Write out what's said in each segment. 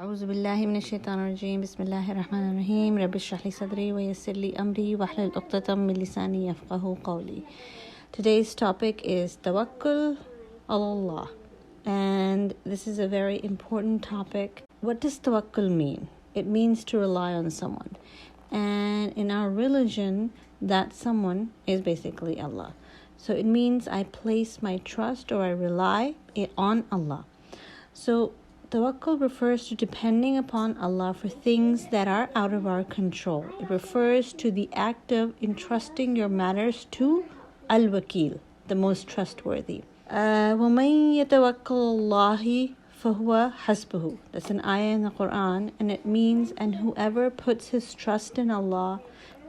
أعوذ بالله من الشيطان الرجيم بسم الله الرحمن الرحيم رب اشرح لي صدري ويسر لي أمري واحلل عقدة من لساني يفقهوا قولي. Today's topic is Tawakkul Allah, and this is a very important topic. What does Tawakkul mean? It means to rely on someone, and in our religion that someone is basically Allah. So it means I place my trust or I rely on Allah. So Tawakkul refers to depending upon Allah for things that are out of our control. It refers to the act of entrusting your matters to Al-Wakil, the most trustworthy. وَمَن يَتَوَكَّلَ اللَّهِ فَهُوَ حَسْبُهُ. That's an ayah in the Quran, and it means, and whoever puts his trust in Allah,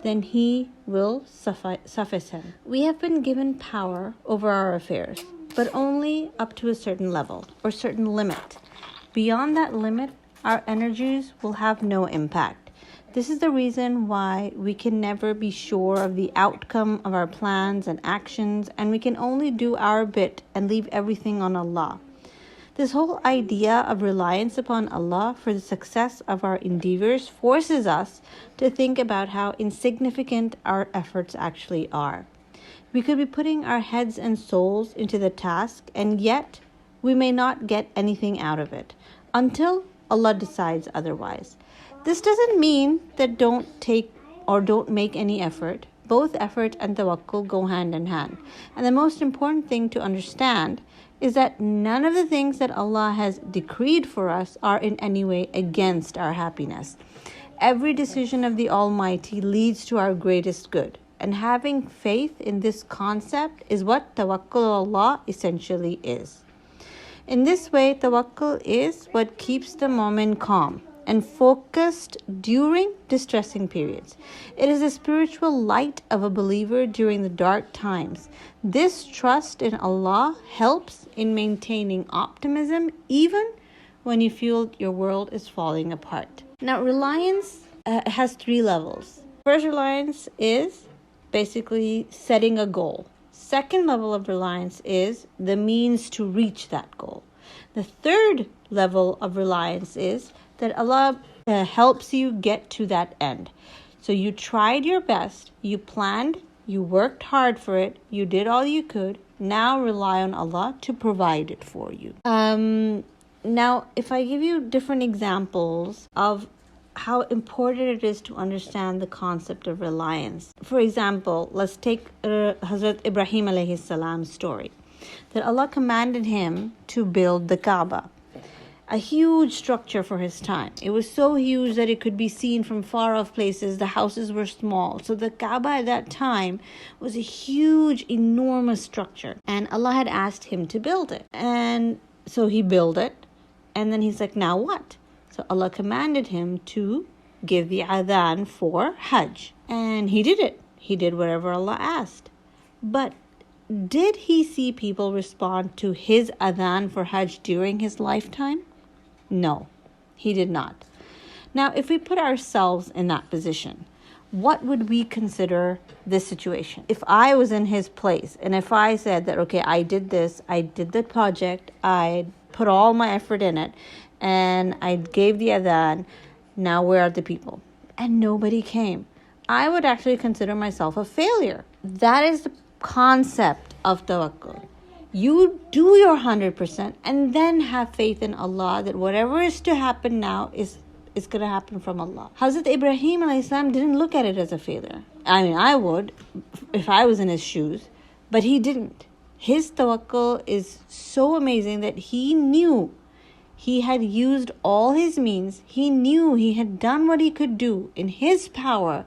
then he will suffice him. We have been given power over our affairs, but only up to a certain level or certain limit. Beyond that limit, our energies will have no impact. This is the reason why we can never be sure of the outcome of our plans and actions, and we can only do our bit and leave everything on Allah. This whole idea of reliance upon Allah for the success of our endeavors forces us to think about how insignificant our efforts actually are. We could be putting our heads and souls into the task, and yet we may not get anything out of it until Allah decides otherwise. This doesn't mean that don't make any effort. Both effort and tawakkul go hand in hand. And the most important thing to understand is that none of the things that Allah has decreed for us are in any way against our happiness. Every decision of the Almighty leads to our greatest good. And having faith in this concept is what Tawakkul Allah essentially is. In this way, Tawakkul is what keeps the mu'min calm and focused during distressing periods. It is the spiritual light of a believer during the dark times. This trust in Allah helps in maintaining optimism even when you feel your world is falling apart. Now, reliance has three levels. First reliance is basically setting a goal. Second level of reliance is the means to reach that goal. The third level of reliance is that Allah helps you get to that end. So you tried your best, you planned, you worked hard for it, you did all you could. Now rely on Allah to provide it for you. Now, if I give you different examples of how important it is to understand the concept of reliance. For example, let's take Hazrat Ibrahim alayhi salam's story. That Allah commanded him to build the Kaaba, a huge structure for his time. It was so huge that it could be seen from far off places. The houses were small. So the Kaaba at that time was a huge, enormous structure. And Allah had asked him to build it. And so he built it. And then he's like, now what? So Allah commanded him to give the adhan for Hajj. And he did it. He did whatever Allah asked. But did he see people respond to his adhan for Hajj during his lifetime? No, he did not. Now, if we put ourselves in that position, what would we consider this situation? If I was in his place and if I said that, okay, I did this, I did the project, I put all my effort in it, and I gave the adhan, now where are the people? And nobody came. I would actually consider myself a failure. That is the concept of tawakkul. You do your 100% and then have faith in Allah that whatever is to happen now is going to happen from Allah. Hazrat Ibrahim alayhi salam didn't look at it as a failure. I mean, I would if I was in his shoes, but he didn't. His tawakkul is so amazing that he knew he had used all his means. He knew he had done what he could do in his power,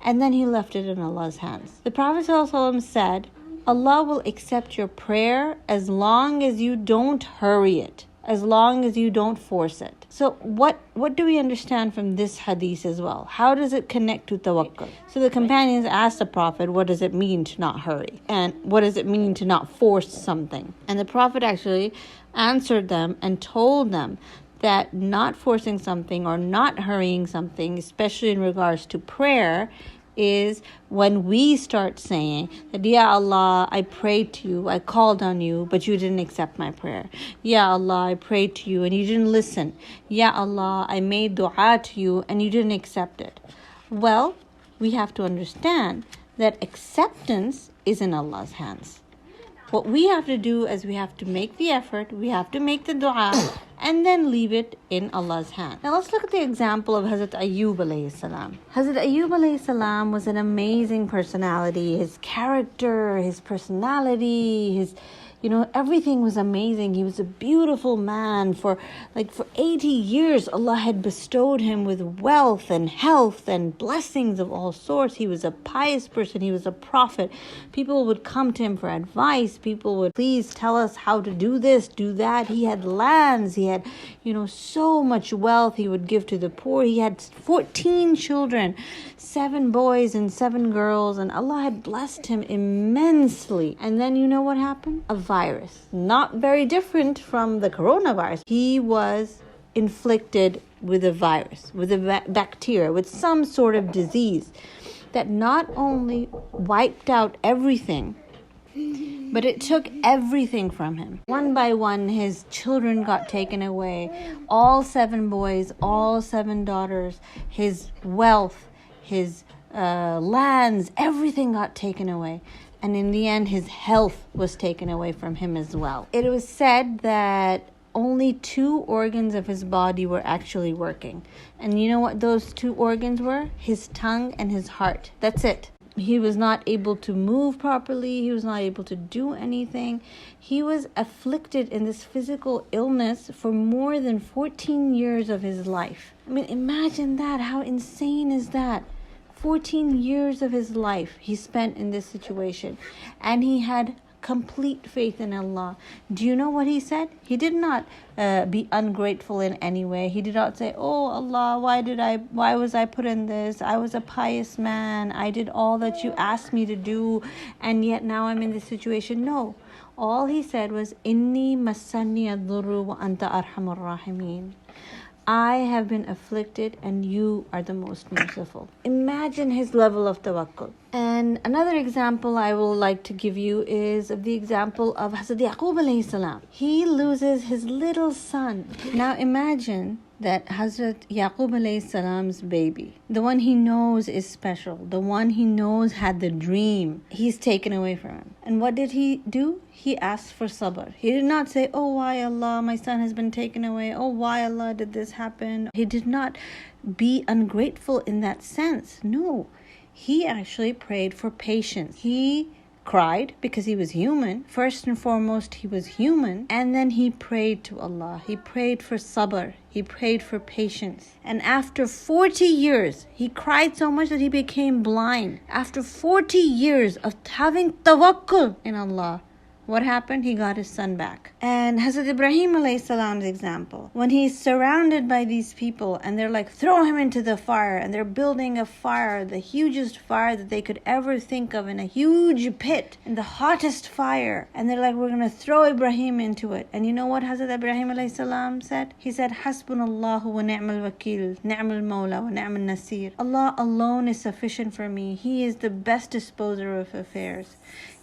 and then he left it in Allah's hands. The Prophet ﷺ said, Allah will accept your prayer as long as you don't hurry it, as long as you don't force it. So what do we understand from this hadith as well? How does it connect to tawakkul? So the companions asked the Prophet, what does it mean to not hurry? And what does it mean to not force something? And the Prophet actually answered them and told them that not forcing something or not hurrying something, especially in regards to prayer, is when we start saying that, Ya Allah, I prayed to you, I called on you, but you didn't accept my prayer. Ya Allah, I prayed to you and you didn't listen. Ya Allah, I made dua to you and you didn't accept it. Well, we have to understand that acceptance is in Allah's hands. What we have to do is we have to make the effort, we have to make the dua, and then leave it in Allah's hand. Now let's look at the example of Hazrat Ayyub alayhi salam. Hazrat Ayyub alayhi salam was an amazing personality. His character, his personality, everything was amazing. He was a beautiful man. For 80 years, Allah had bestowed him with wealth and health and blessings of all sorts. He was a pious person. He was a prophet. People would come to him for advice. People would, please tell us how to do this, do that. He had lands. He had, so much wealth he would give to the poor. He had 14 children, 7 boys and 7 girls, and Allah had blessed him immensely. And then you know what happened? A virus, not very different from the coronavirus. He was inflicted with a virus, with a bacteria, with some sort of disease that not only wiped out everything, but it took everything from him. One by one, his children got taken away. All 7 boys, all 7 daughters, his wealth, his lands, everything got taken away. And in the end, his health was taken away from him as well. It was said that only 2 organs of his body were actually working. And you know what those 2 organs were? His tongue and his heart. That's it. He was not able to move properly. He was not able to do anything. He was afflicted in this physical illness for more than 14 years of his life. I mean, imagine that. How insane is that? 14 years of his life he spent in this situation, and he had complete faith in Allah. Do you know what he said? He did not be ungrateful in any way. He did not say, oh Allah, why was I put in this? I was a pious man. I did all that you asked me to do, and yet now I'm in this situation. No. All he said was, Inni massani ad-durru wa anta arhamur rahimin. I have been afflicted and you are the most merciful. Imagine his level of tawakkul. And another example I will like to give you is of the example of Hazrat Yaqub alayhi salam. He loses his little son. Now imagine that Hazrat Yaqub alayhi salam's baby, the one he knows is special, the one he knows had the dream, he's taken away from him. And what did he do? He asked for sabr. He did not say, oh, why Allah, my son has been taken away. Oh, why Allah did this happen? He did not be ungrateful in that sense. No, he actually prayed for patience. He cried because he was human. First and foremost, he was human. And then he prayed to Allah. He prayed for sabr. He prayed for patience. And after 40 years, he cried so much that he became blind. After 40 years of having tawakkul in Allah, what happened? He got his son back. And Hazrat Ibrahim alayhi salam's example, when he's surrounded by these people and they're like, throw him into the fire, and they're building a fire, the hugest fire that they could ever think of, in a huge pit, in the hottest fire, and they're like, we're going to throw Ibrahim into it. And you know what Hazrat Ibrahim alayhi salam said? He said, Hasbunallahu wa ni'mal wakil, ni'mal mawla wa ni'mal nasir. Allah alone is sufficient for me. He is the best disposer of affairs.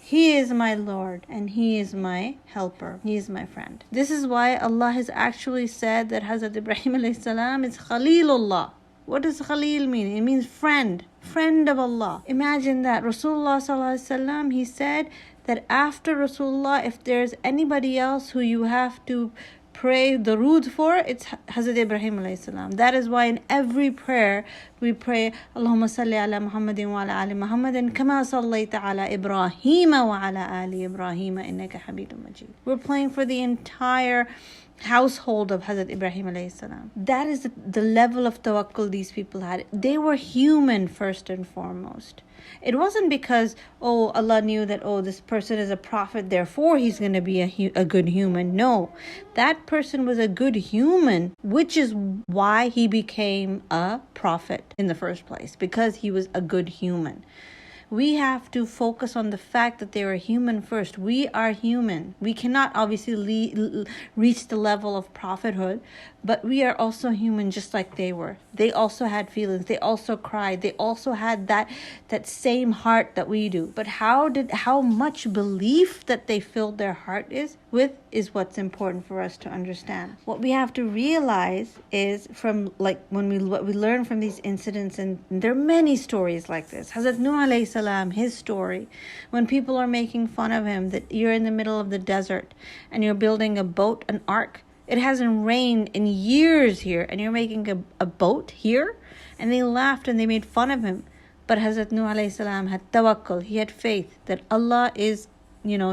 He is my Lord and He is my helper. He is my friend. This is why Allah has actually said that Hazrat Ibrahim alayhi salam is Khalilullah. What does Khalil mean? It means friend. Friend of Allah. Imagine that. Rasulullah sallallahu alaihi wasallam, he said that after Rasulullah, if there's anybody else who you have to pray darood for, it's Hazrat Ibrahim alayhi salam. That is why in every prayer we pray Allahumma salli ala Muhammadin wa ala ali Muhammadin kama sallayta ala Ibrahim wa ala ali Ibrahim innaka Hamidum Majid. We're praying for the entire household of Hazrat Ibrahim alayhi salam. That is the level of tawakkul these people had. They were human first and foremost. It wasn't because, Allah knew that, this person is a prophet, therefore he's going to be a good human. No, that person was a good human, which is why he became a prophet in the first place, because he was a good human. We have to focus on the fact that they were human first. We are human. We cannot obviously reach the level of prophethood, But we are also human just like they were. They also had feelings. They also cried. They also had that same heart that we do. But how much belief that they filled their heart with is what's important for us to understand. What we have to realize is from what we learn from these incidents, and there are many stories like this. Hazrat Nuh alayhi salam, his story, when people are making fun of him, that you're in the middle of the desert and you're building a boat, an ark. It hasn't rained in years here, and you're making a boat here? And they laughed and they made fun of him. But Hazrat Nuh alayhi salam had tawakkul. He had faith that Allah is,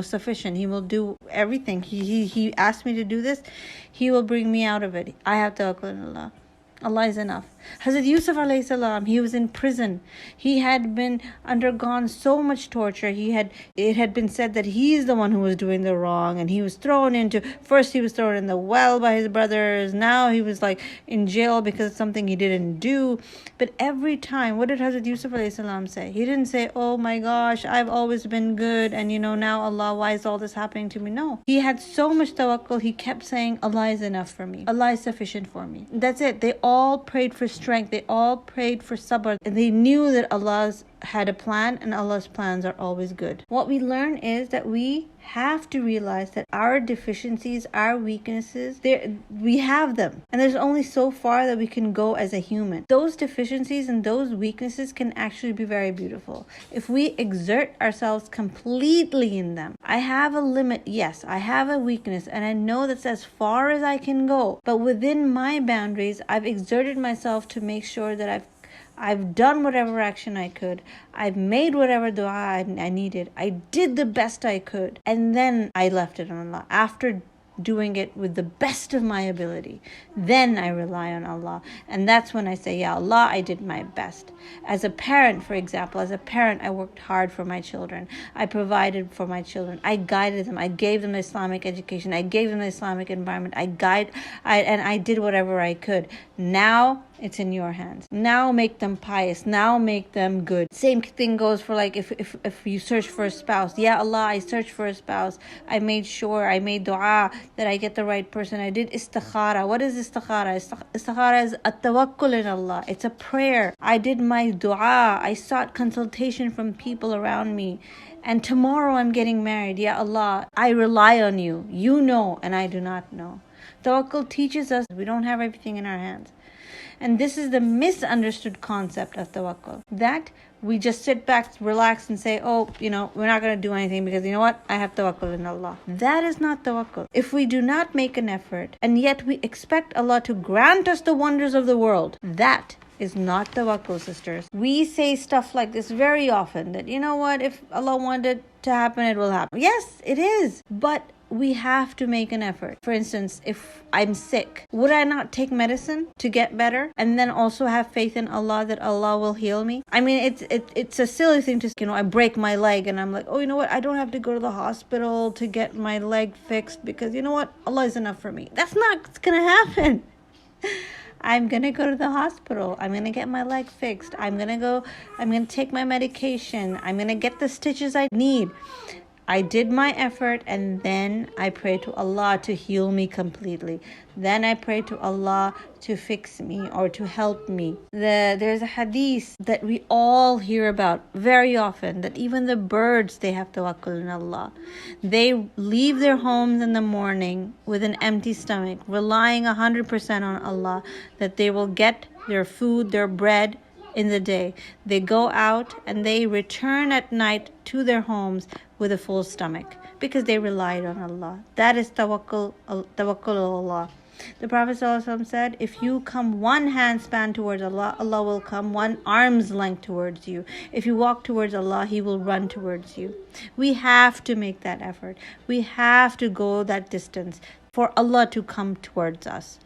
sufficient. He will do everything. He asked me to do this. He will bring me out of it. I have tawakkul in Allah. Allah is enough. Hazrat Yusuf alayhi salam, he was in prison. He had been undergone so much torture. It had been said that he is the one who was doing the wrong, and he was first he was thrown in the well by his brothers. Now he was in jail because of something he didn't do. But every time, what did Hazrat Yusuf alayhi salam say? He didn't say, oh my gosh, I've always been good, and now Allah, why is all this happening to me? No. He had so much tawakkul, he kept saying, Allah is enough for me. Allah is sufficient for me. That's it. They all prayed for strength. They all prayed for sabr. And they knew that Allah had a plan, and Allah's plans are always good. What we learn is that we have to realize that our deficiencies, our weaknesses, we have them. And there's only so far that we can go as a human. Those deficiencies and those weaknesses can actually be very beautiful if we exert ourselves completely in them. I have a limit, yes, I have a weakness, and I know that's as far as I can go. But within my boundaries, I've exerted myself to make sure that I've done whatever action I could. I've made whatever dua I needed. I did the best I could. And then I left it on Allah. After doing it with the best of my ability, then I rely on Allah. And that's when I say, Ya Allah, I did my best. As a parent, for example, I worked hard for my children. I provided for my children. I guided them. I gave them Islamic education. I gave them the Islamic environment. I did whatever I could. Now it's in your hands. Now make them pious. Now make them good. Same thing goes for if you search for a spouse. Ya Allah, I searched for a spouse. I made dua that I get the right person. I did istikhara. What is istikhara? Istikhara is a tawakkul in Allah. It's a prayer. I did my dua. I sought consultation from people around me. And tomorrow I'm getting married. Ya Allah, I rely on you. You know, and I do not know. Tawakkul teaches us we don't have everything in our hands. And this is the misunderstood concept of tawakkul. That we just sit back, relax, and say, we're not going to do anything because you know what? I have tawakkul in Allah. That is not tawakkul. If we do not make an effort, and yet we expect Allah to grant us the wonders of the world, that is not tawakkul, sisters. We say stuff like this very often, that you know what? If Allah wanted to happen, it will happen. Yes, it is. But we have to make an effort. For instance, if I'm sick, would I not take medicine to get better and then also have faith in Allah that Allah will heal me? I mean, it's a silly thing to, I break my leg and I'm like, you know what? I don't have to go to the hospital to get my leg fixed because you know what? Allah is enough for me. That's not going to happen. I'm going to go to the hospital. I'm going to get my leg fixed. I'm going to take my medication. I'm going to get the stitches I need. I did my effort, and then I pray to Allah to heal me completely. Then I pray to Allah to fix me or to help me. There's a hadith that we all hear about very often, that even the birds, they have tawakkul in Allah. They leave their homes in the morning with an empty stomach, relying 100% on Allah, that they will get their food, their bread in the day. They go out and they return at night to their homes with a full stomach because they relied on Allah. That is tawakkul Allah. The Prophet ﷺ said, if you come one handspan towards Allah, Allah will come one arm's length towards you. If you walk towards Allah, He will run towards you. We have to make that effort. We have to go that distance for Allah to come towards us.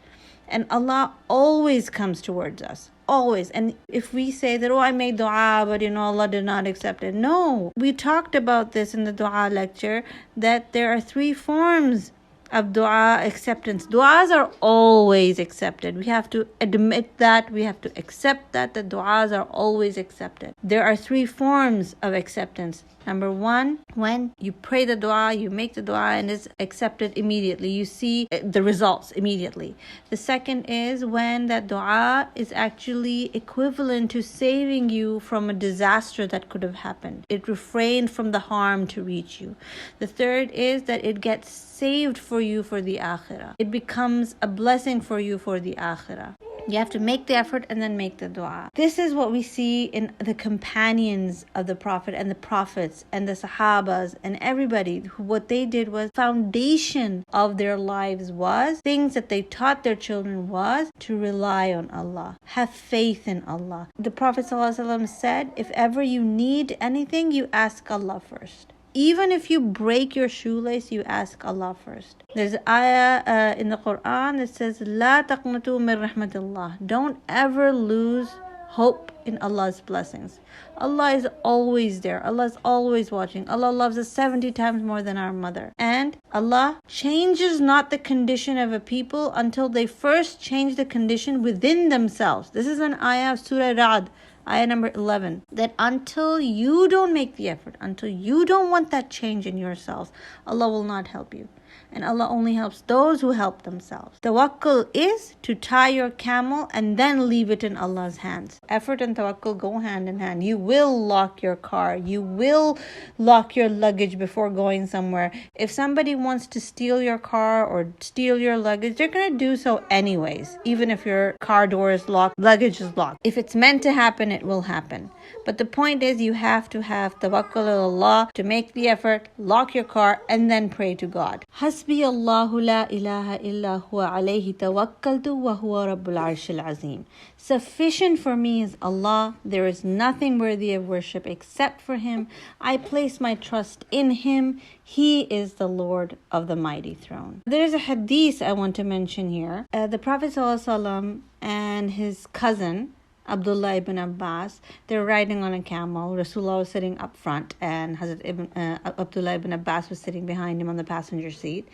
And Allah always comes towards us. Always. And if we say that, I made dua, but Allah did not accept it. No. We talked about this in the dua lecture, that there are 3 forms of dua acceptance. Duas are always accepted. We have to admit that. We have to accept that the duas are always accepted. There are 3 forms of acceptance. Number 1, when you pray the dua, you make the dua and it's accepted immediately. You see the results immediately. The second is when that dua is actually equivalent to saving you from a disaster that could have happened. It refrained from the harm to reach you. The third is that it gets saved for you for the akhirah. It becomes a blessing for you for the akhirah. You have to make the effort and then make the dua. This is what we see in the companions of the Prophet and the prophets and the Sahabas and everybody. What they did was, foundation of their lives was, things that they taught their children was to rely on Allah. Have faith in Allah. The Prophet ﷺ said, if ever you need anything, you ask Allah first. Even if you break your shoelace, you ask Allah first. There's an ayah in the Quran that says, لا تقنطوا من رحمة الله. Don't ever lose hope in Allah's blessings. Allah is always there. Allah is always watching. Allah loves us 70 times more than our mother. And Allah changes not the condition of a people until they first change the condition within themselves. This is an ayah of Surah Ra'd, ayah number 11, that until you don't make the effort, until you don't want that change in yourselves, Allah will not help you. And Allah only helps those who help themselves. Tawakkul is to tie your camel and then leave it in Allah's hands. Effort and tawakkul go hand in hand. You will lock your car. You will lock your luggage before going somewhere. If somebody wants to steal your car or steal your luggage, they're going to do so anyways. Even if your car door is locked, luggage is locked. If it's meant to happen, it will happen. But the point is, you have to have tawakkul Allah to make the effort, lock your car, and then pray to God. Hasbi Allahu la ilaha illa huwa alayhi tawakkaltu wa huwa rabbul arshil azim. Sufficient for me is Allah. There is nothing worthy of worship except for Him. I place my trust in Him. He is the Lord of the mighty throne. There's a hadith I want to mention here. The Prophet ﷺ and his cousin, Abdullah ibn Abbas, they're riding on a camel. Rasulullah was sitting up front and Abdullah ibn Abbas was sitting behind him on the passenger seat.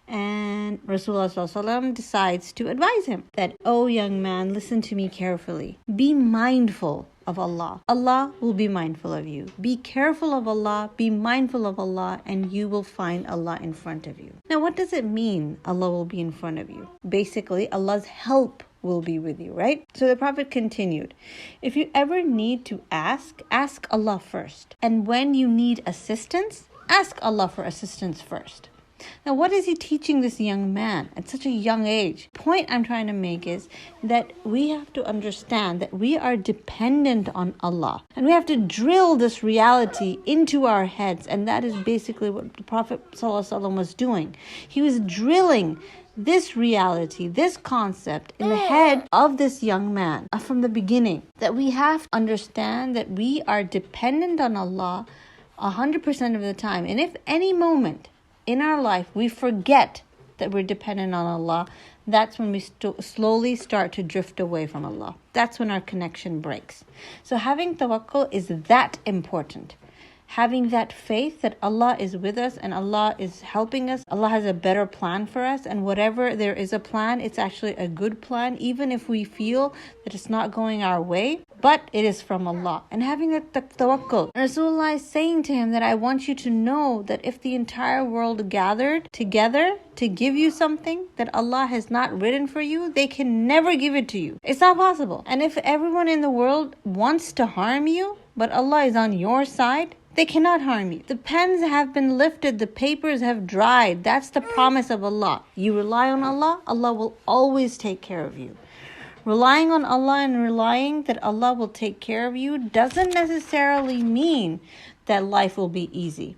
And Rasulullah decides to advise him that, oh young man, listen to me carefully. Be mindful of Allah. Allah will be mindful of you. Be careful of Allah, be mindful of Allah, and you will find Allah in front of you. Now, what does it mean, Allah will be in front of you? Basically, Allah's help will be with you, right? So the Prophet continued, if you ever need to ask Allah first. And when you need assistance, ask Allah for assistance first. Now, what is he teaching this young man at such a young age? The point I'm trying to make is that we have to understand that we are dependent on Allah. And we have to drill this reality into our heads. And that is basically what the Prophet ﷺ was doing. He was drilling this reality, this concept in the head of this young man from the beginning. That we have to understand that we are dependent on Allah 100% of the time. And if any moment in our life we forget that we're dependent on Allah, that's when we slowly start to drift away from Allah. That's when our connection breaks. So having tawakkul is that important. Having that faith that Allah is with us and Allah is helping us. Allah has a better plan for us, and whatever there is a plan, it's actually a good plan, even if we feel that it's not going our way, but it is from Allah. And having that tawakkul. Rasulullah is saying to him that I want you to know that if the entire world gathered together to give you something that Allah has not written for you, they can never give it to you. It's not possible. And if everyone in the world wants to harm you, but Allah is on your side, they cannot harm you. The pens have been lifted, the papers have dried. That's the promise of Allah. You rely on Allah, Allah will always take care of you. Relying on Allah and relying that Allah will take care of you doesn't necessarily mean that life will be easy.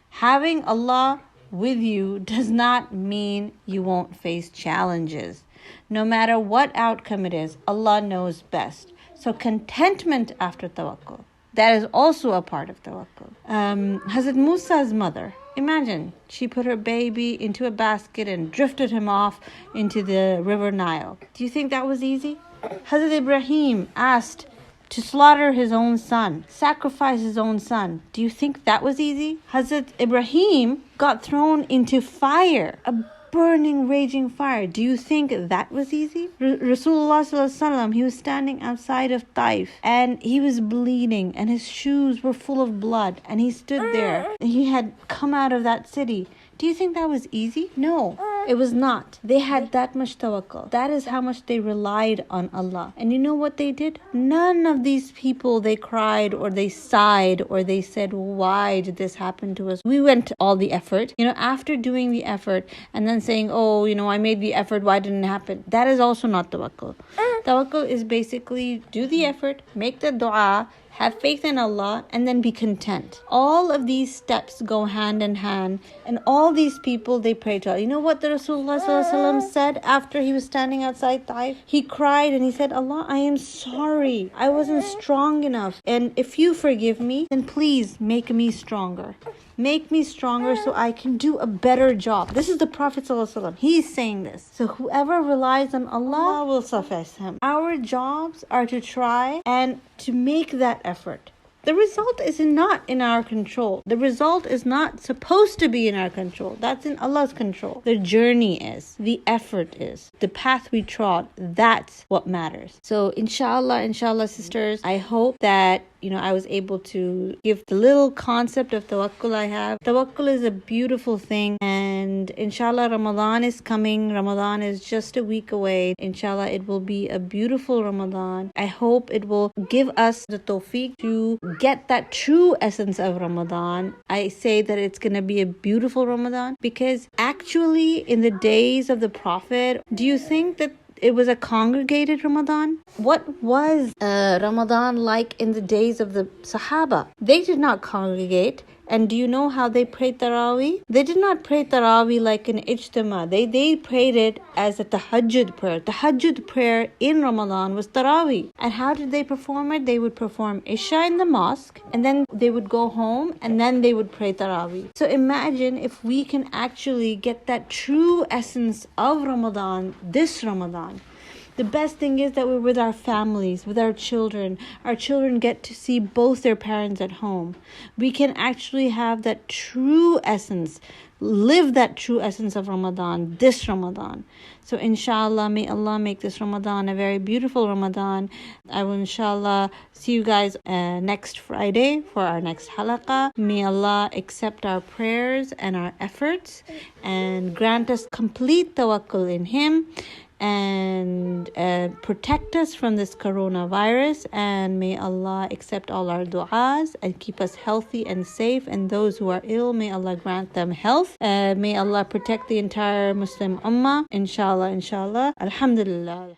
Having Allah with you does not mean you won't face challenges. No matter what outcome it is, Allah knows best. So contentment after tawakkul. That is also a part of tawakkul. Hazrat Musa's mother, imagine, she put her baby into a basket and drifted him off into the river Nile. Do you think that was easy? Hazrat Ibrahim asked to slaughter his own son, sacrifice his own son. Do you think that was easy? Hazrat Ibrahim got thrown into fire, a burning, raging fire. Do you think that was easy? Rasulullah sallallahu alaihi wasallam, he was standing outside of Taif and he was bleeding and his shoes were full of blood and he stood there. He had come out of that city. Do you think that was easy? No, it was not. They had that much tawakkul. That is how much they relied on Allah. And you know what they did? None of these people, they cried or they sighed or they said, why did this happen to us? We went all the effort. After doing the effort and then saying, I made the effort, why didn't it happen? That is also not tawakkul. Tawakkul is basically do the effort, make the dua, have faith in Allah, and then be content. All of these steps go hand in hand, and all these people, they pray to Allah. You know what the Rasulullah ﷺ said after he was standing outside Taif? He cried and he said, Allah, I am sorry. I wasn't strong enough. And if you forgive me, then please make me stronger. Make me stronger so I can do a better job. This is the Prophet ﷺ. He's saying this. So whoever relies on Allah will suffice him. Our jobs are to try and to make that effort. The result is not in our control. The result is not supposed to be in our control. That's in Allah's control. The journey is. The effort is. The path we trod. That's what matters. So inshallah, sisters, I hope that I was able to give the little concept of tawakkul I have. Tawakkul is a beautiful thing, and inshallah Ramadan is coming. Ramadan is just a week away. Inshallah it will be a beautiful Ramadan. I hope it will give us the tawfiq to get that true essence of Ramadan. I say that it's going to be a beautiful Ramadan because actually in the days of the Prophet, do you think that it was a congregated Ramadan? What was Ramadan like in the days of the Sahaba? They did not congregate. And do you know how they prayed Taraweeh? They did not pray Taraweeh like an ijtima. They prayed it as a tahajjud prayer. Tahajjud prayer in Ramadan was Taraweeh. And how did they perform it? They would perform Isha in the mosque, and then they would go home, and then they would pray Taraweeh. So imagine if we can actually get that true essence of Ramadan, this Ramadan. The best thing is that we're with our families, with our children. Our children get to see both their parents at home. We can actually have that true essence, live that true essence of Ramadan, this Ramadan. So inshallah, may Allah make this Ramadan a very beautiful Ramadan. I will inshallah see you guys next Friday for our next halaqa. May Allah accept our prayers and our efforts and grant us complete tawakkul in Him, and protect us from this coronavirus, and may Allah accept all our du'as and keep us healthy and safe, and those who are ill, may Allah grant them health. May Allah protect the entire Muslim ummah. Inshallah. Alhamdulillah.